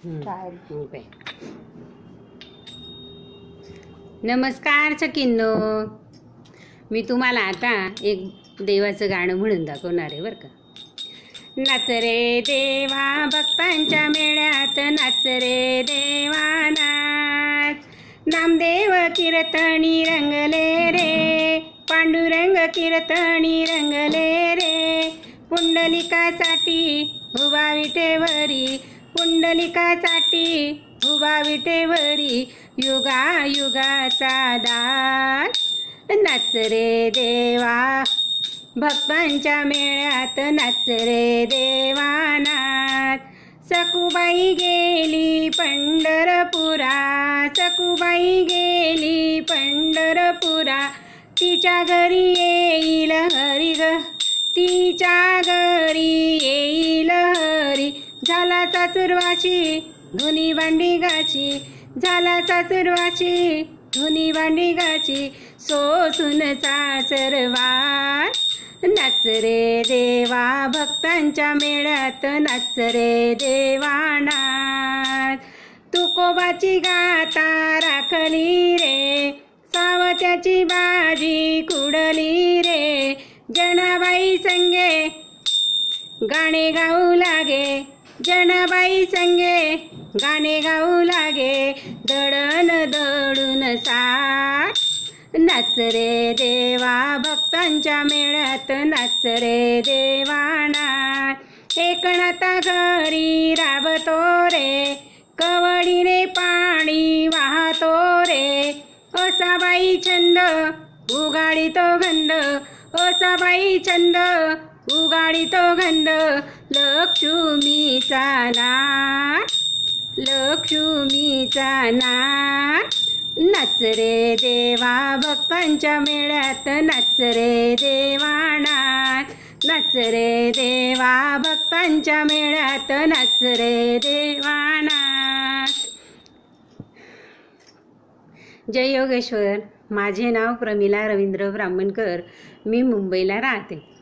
Okay. नमस्कार सखींनो, मी तुम्हाला आता एक देवाचं गाणं म्हणून दाखवणार आहे बरं का. नाच रे देवा भक्तांच्या मेळ्यात, नाच रे देवा नाच. नामदेव कीर्तनी रंगले रे, पांडुरंग कीर्तनी रंगले रे. पुंडलिकासाठी उभा विटेवरी, पुंडलिकासाठी उभा विटेवरी. युगा युगाचा दास. नाच रे देवा भक्तांच्या मेळ्यात, नाच रे देवा नाच. सखूबाई गेली पंढरपुरा, सखूबाई गेली पंढरपुरा. तिच्या घरी येईल हरी ग, तिच्या घरी येईल हरी. झाला सासुरवाशी धुनी भांडी गाची, झाला सासुरवाशी धुनी भांडी गाची. सोसून सासरवार. नाच रे देवा भक्तांच्या मेळ्यात, नाच रे देवा नाच. तुकोबाची गाथा राखली रे, सावत्याची बाजी कुडली रे. जनाबाई संगे गाणे गाऊ लागे, जनाबाई संगे गाणे गाऊ लागे. दळण दळून साथ. नाच रे देवा भक्तांच्या मेळ्यात, नाच रे देवा नाच. एकनाथा घरी राबतो रे, कवडीने पाणी वाहतो रे. असा बाई छंद उगाडितो गंध, असा बाई छंद उगाडितो गंध. लक्ष्मीचा नाच, लक्ष्मीचा नाच. नाच रे देवा भक्तांच्या मेळ्यात, नाच रे देवा नाच. नाच रे देवा भक्तांच्या मेळ्यात, नाच रे देवा नाच. जय योगेश्वर. माझे नाव प्रमिला रवींद्र ब्राह्मणकर. मी मुंबईला राहते.